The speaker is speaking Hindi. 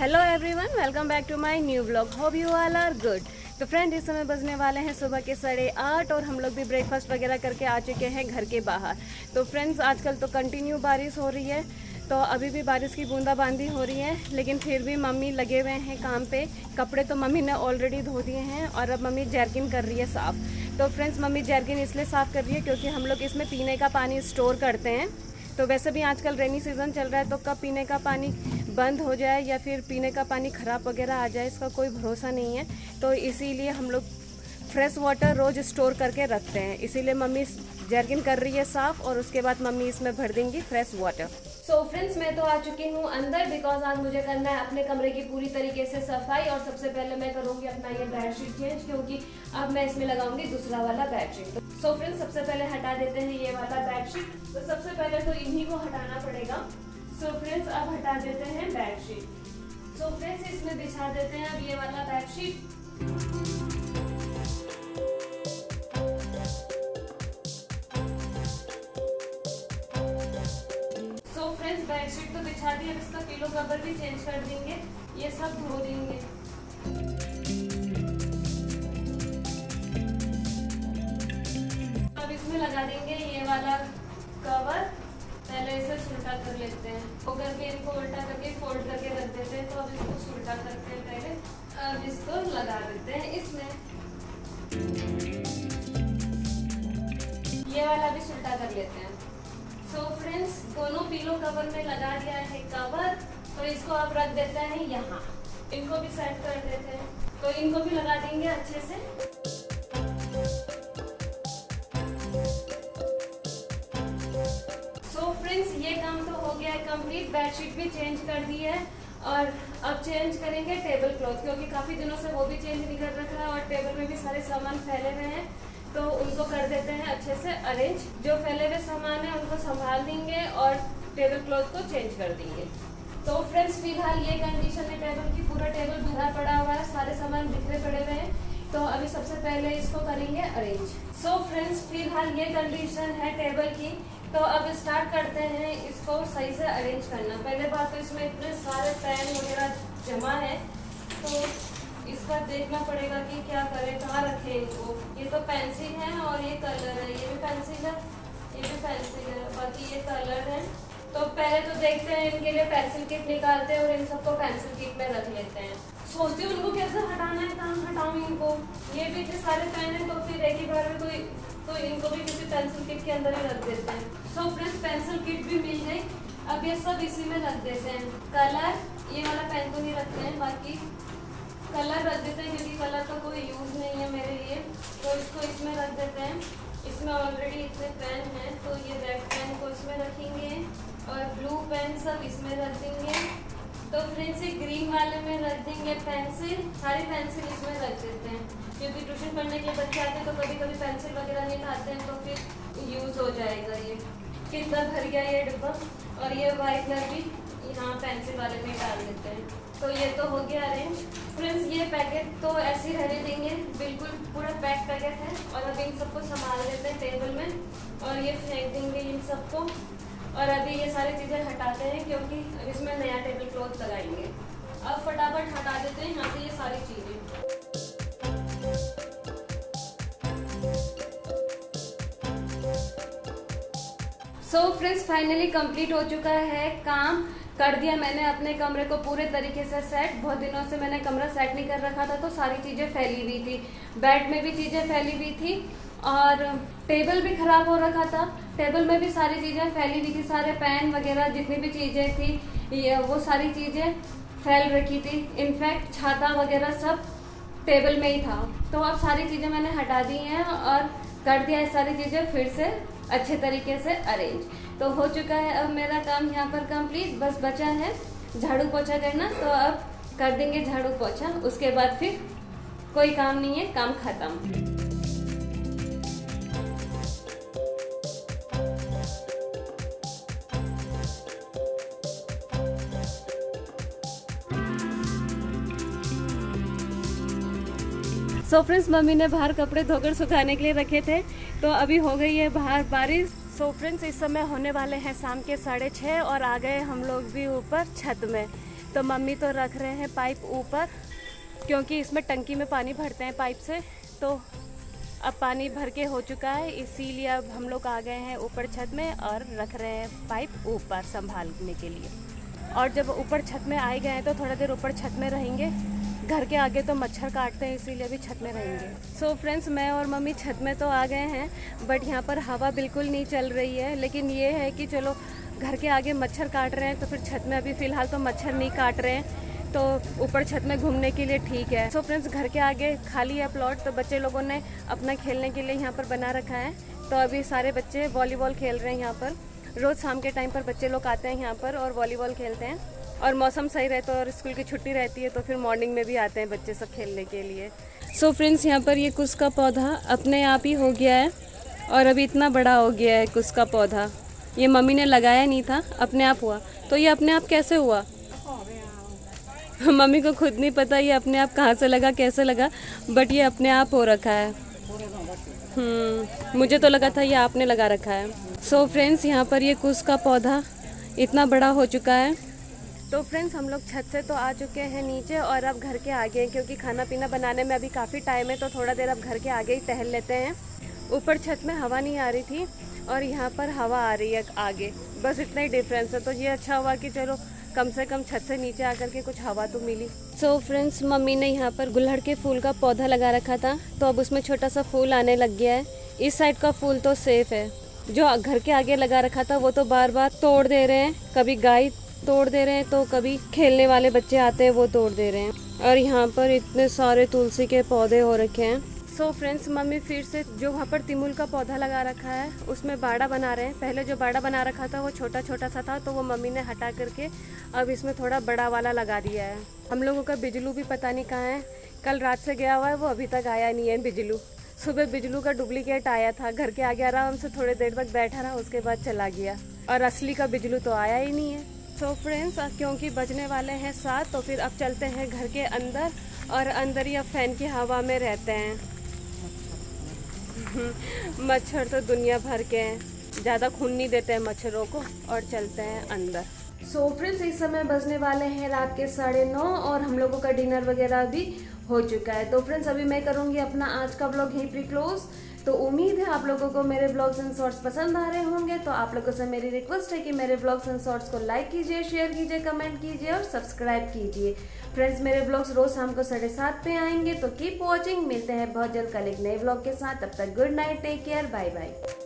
Hello everyone, welcome back to my new blog. Hope you all are good. तो फ्रेंड, इस समय बजने वाले हैं सुबह के 8:30 और हम लोग भी ब्रेकफास्ट वगैरह करके आ चुके हैं घर के बाहर। तो फ्रेंड्स, आजकल तो कंटिन्यू बारिश हो रही है, तो अभी भी बारिश की बूंदाबांदी हो रही है, लेकिन फिर भी मम्मी लगे हुए हैं काम पे। कपड़े तो मम्मी ने ऑलरेडी धो दिए हैं और अब मम्मी जैरकिन कर रही है साफ़। तो फ्रेंड्स, मम्मी जैरकिन इसलिए साफ़ कर रही है क्योंकि हम लोग इसमें पीने का पानी स्टोर करते हैं। तो वैसे भी आजकल रेनी सीज़न चल रहा है, तो कब पीने का पानी बंद हो जाए या फिर पीने का पानी ख़राब वगैरह आ जाए, इसका कोई भरोसा नहीं है। तो इसीलिए हम लोग फ्रेश वाटर रोज़ स्टोर करके रखते हैं। इसीलिए मम्मी जर्किन कर रही है साफ़ और उसके बाद मम्मी इसमें भर देंगी फ्रेश वाटर। सो फ्रेंड्स, मैं तो आ चुकी हूँ अंदर, बिकॉज आज मुझे करना है अपने कमरे की पूरी तरीके से सफाई। और सबसे पहले मैं करूँगी अपना ये बेडशीट चेंज, क्योंकि अब मैं इसमें लगाऊंगी दूसरा वाला बेडशीट। सो फ्रेंड्स, सबसे पहले हटा देते हैं ये वाला बेडशीट। तो सबसे पहले तो इन्हीं को हटाना पड़ेगा। सो फ्रेंड्स, अब हटा देते हैं बेडशीट। सो फ्रेंड्स, इसमें बिछा देते हैं अब ये वाला बेडशीट। बेडशीट तो बिछा दी, अब इसका पिलो कवर भी चेंज कर देंगे, ये सब धो देंगे। अब इसमें लगा देंगे ये वाला कवर। पहले इसे उल्टा कर लेते हैं, वो करके इनको उल्टा करके फोल्ड करके रख देते हैं। तो अब इसको उल्टा करते हैं पहले, अब इसको लगा देते हैं इसमें। ये वाला भी उल्टा कर लेते हैं। सो फ्रेंड्स, दोनों पिलो कवर में लगा दिया है कवर, तो इसको अब रख देते हैं यहाँ। इनको भी सेट कर देते हैं, तो इनको भी लगा देंगे अच्छे से। सो फ्रेंड्स, ये काम तो हो गया है कंप्लीट। बेडशीट भी चेंज कर दी है और अब चेंज करेंगे टेबल क्लॉथ, क्योंकि काफ़ी दिनों से वो भी चेंज नहीं कर रखा है और टेबल में भी सारे सामान फैले हुए हैं। तो उनको कर देते हैं अच्छे से अरेंज। जो फैले हुए सामान है उनको संभाल देंगे और टेबल क्लॉथ को चेंज कर देंगे। तो फ्रेंड्स, फिलहाल ये कंडीशन है टेबल की, पूरा टेबल भरा पड़ा हुआ है, सारे सामान बिखरे पड़े हुए हैं। तो अभी सबसे पहले इसको करेंगे अरेंज। सो फ्रेंड्स, फिलहाल ये कंडीशन है टेबल की। तो अब स्टार्ट करते हैं इसको सही से अरेंज करना। पहले बात तो इसमें इतने सारे पेन वगैरह जमा है, तो इसका देखना पड़ेगा कि क्या करें, कहाँ रखें इनको। ये तो पेंसिल है और ये कलर है, ये भी पेंसिल है, ये भी पेंसिल है, बाकी ये कलर है। तो पहले तो देखते हैं इनके लिए पेंसिल किट निकालते हैं और इन सबको पेंसिल किट में रख लेते हैं। सोचती हूँ उनको कैसे हटाना है, कहाँ हटाऊँ इनको। ये भी इतने सारे पेन है, तो फिर एक ही बार में तो इनको भी किसी पेंसिल किट के अंदर ही रख देते हैं। सो फ्रेंड्स, पेंसिल किट भी मिल गई। अब ये सब इसी में रख देते हैं। कलर, ये वाला पेन तो नहीं रखते हैं, बाकी कलर रख देते हैं क्योंकि कलर का कोई यूज़ नहीं है मेरे लिए। तो इसको इसमें रख देते हैं। इसमें ऑलरेडी इतने पेन हैं, तो ये रेड पेन को इसमें रखेंगे और ब्लू पेन सब इसमें रख देंगे। तो फ्रेंड्स, ये ग्रीन वाले में रख देंगे पेंसिल। सारी पेंसिल इसमें रख देते हैं, क्योंकि ट्यूशन पढ़ने के बच्चे आते हैं तो कभी कभी पेंसिल वगैरह नहीं खाते हैं, तो फिर यूज़ हो जाएगा। ये कितना भर गया ये डिब्बा। और ये वाइटनर भी यहाँ पेंसिल वाले में डाल देते हैं। तो ये तो हो गया अरेंज। फ्रेंड्स, ये पैकेट तो ऐसे ही रहने देंगे, बिल्कुल पूरा पैक पैकेट है। और अब इन सबको संभाल लेते हैं टेबल में और ये फेंक देंगे इन सबको। और अभी ये सारी चीज़ें हटाते हैं क्योंकि अब इसमें नया टेबल क्लॉथ लगाएंगे। अब फटाफट हटा देते हैं यहाँ से ये सारी चीज़ें। सो फ्रेंड्स, फाइनली कंप्लीट हो चुका है काम। कर दिया मैंने अपने कमरे को पूरे तरीके से सेट। बहुत दिनों से मैंने कमरा सेट नहीं कर रखा था, तो सारी चीज़ें फैली हुई थी। बेड में भी चीज़ें फैली हुई थी और टेबल भी ख़राब हो रखा था। टेबल में भी सारी चीज़ें फैली हुई थी, सारे पेन वगैरह जितनी भी चीज़ें थी वो सारी चीज़ें फैल रखी थी। इनफैक्ट छाता वगैरह सब टेबल में ही था। तो अब सारी चीज़ें मैंने हटा दी हैं और कर दिया है सारी चीज़ें फिर से अच्छे तरीके से अरेंज। तो हो चुका है अब मेरा काम यहाँ पर कंप्लीट। बस बचा है झाड़ू पोछा करना, तो अब कर देंगे झाड़ू पोछा। उसके बाद फिर कोई काम नहीं है, काम खत्म। सो फ्रेंड्स, मम्मी ने बाहर कपड़े धोकर सुखाने के लिए रखे थे, तो अभी हो गई है बाहर बारिश। सो फ्रेंड्स, इस समय होने वाले हैं शाम के 6:30 और आ गए हम लोग भी ऊपर छत में। तो मम्मी तो रख रहे हैं पाइप ऊपर, क्योंकि इसमें टंकी में पानी भरते हैं पाइप से। तो अब पानी भर के हो चुका है, इसीलिए अब हम लोग आ गए हैं ऊपर छत में और रख रहे हैं पाइप ऊपर संभालने के लिए। और जब ऊपर छत में आए गए हैं तो थोड़ा देर ऊपर छत में रहेंगे। घर के आगे तो मच्छर काटते हैं, इसीलिए भी छत में रहेंगे। सो फ्रेंड्स, मैं और मम्मी छत में तो आ गए हैं, बट यहाँ पर हवा बिल्कुल नहीं चल रही है। लेकिन ये है कि चलो, घर के आगे मच्छर काट रहे हैं तो फिर छत में अभी फ़िलहाल तो मच्छर नहीं काट रहे हैं, तो ऊपर छत में घूमने के लिए ठीक है। सो फ्रेंड्स, घर के आगे खाली है प्लॉट, तो बच्चे लोगों ने अपना खेलने के लिए यहाँ पर बना रखा है। तो अभी सारे बच्चे वॉलीबॉल खेल रहे हैं यहाँ पर। रोज़ शाम के टाइम पर बच्चे लोग आते हैं यहाँ पर और वॉलीबॉल खेलते हैं। और मौसम सही रहता है और स्कूल की छुट्टी रहती है तो फिर मॉर्निंग में भी आते हैं बच्चे सब खेलने के लिए। सो फ्रेंड्स, यहाँ पर ये कुश का पौधा अपने आप ही हो गया है और अभी इतना बड़ा हो गया है कुश का पौधा। ये मम्मी ने लगाया नहीं था, अपने आप हुआ। तो ये अपने आप कैसे हुआ मम्मी को खुद नहीं पता ये अपने आप कहाँ से लगा, कैसे लगा, बट ये अपने आप हो रखा है। मुझे तो लगा था ये आपने लगा रखा है। सो फ्रेंड्स, यहाँ पर ये कुश का पौधा इतना बड़ा हो चुका है। तो फ्रेंड्स, हम लोग छत से तो आ चुके हैं नीचे और अब घर के आगे, क्योंकि खाना पीना बनाने में अभी काफ़ी टाइम है तो थोड़ा देर अब घर के आगे ही टहल लेते हैं। ऊपर छत में हवा नहीं आ रही थी और यहाँ पर हवा आ रही है आगे, बस इतना ही डिफरेंस है। तो ये अच्छा हुआ कि चलो कम से कम छत से नीचे आकर के कुछ हवा तो मिली। सो फ्रेंड्स, मम्मी ने यहाँ पर गुड़हल के फूल का पौधा लगा रखा था, तो अब उसमें छोटा सा फूल आने लग गया है। इस साइड का फूल तो सेफ है, जो घर के आगे लगा रखा था वो तो बार बार तोड़ दे रहे हैं। कभी गाय तोड़ दे रहे हैं तो कभी खेलने वाले बच्चे आते हैं वो तोड़ दे रहे हैं। और यहाँ पर इतने सारे तुलसी के पौधे हो रखे हैं। सो फ्रेंड्स, मम्मी फिर से जो वहाँ पर तिमुल का पौधा लगा रखा है उसमें बाड़ा बना रहे हैं। पहले जो बाड़ा बना रखा था वो छोटा छोटा सा था, तो वो मम्मी ने हटा करके अब इसमें थोड़ा बड़ा वाला लगा दिया है। हम लोगों का बिजलू भी पता नहीं कहाँ है, कल रात से गया हुआ है, वो अभी तक आया नहीं है बिजलू। सुबह बिजलू का डुप्लीकेट आया था, घर के आगे आराम से थोड़ी देर तक बैठा रहा, उसके बाद चला गया, और असली का बिजलू तो आया ही नहीं है। सो फ्रेंड्स, क्योंकि बजने वाले हैं 7, तो फिर अब चलते हैं घर के अंदर और अंदर ही अब फैन की हवा में रहते हैं। मच्छर तो दुनिया भर के हैं, ज़्यादा खून नहीं देते हैं मच्छरों को, और चलते हैं अंदर। सो फ्रेंड्स, इस समय बजने वाले हैं रात के 9:30 और हम लोगों का डिनर वगैरह भी हो चुका है। तो फ्रेंड्स, अभी मैं करूँगी अपना आज का ब्लॉग यहीं पर क्लोज। तो उम्मीद है आप लोगों को मेरे ब्लॉग्स एंड शॉर्ट्स पसंद आ रहे होंगे। तो आप लोगों से मेरी रिक्वेस्ट है कि मेरे ब्लॉग्स एंड शॉर्ट्स को लाइक कीजिए, शेयर कीजिए, कमेंट कीजिए और सब्सक्राइब कीजिए। फ्रेंड्स, मेरे ब्लॉग्स रोज शाम को 7:30 पे आएंगे, तो कीप वॉचिंग। मिलते हैं बहुत जल्द कल एक नए ब्लॉग के साथ। तब तक good night, take care, bye bye.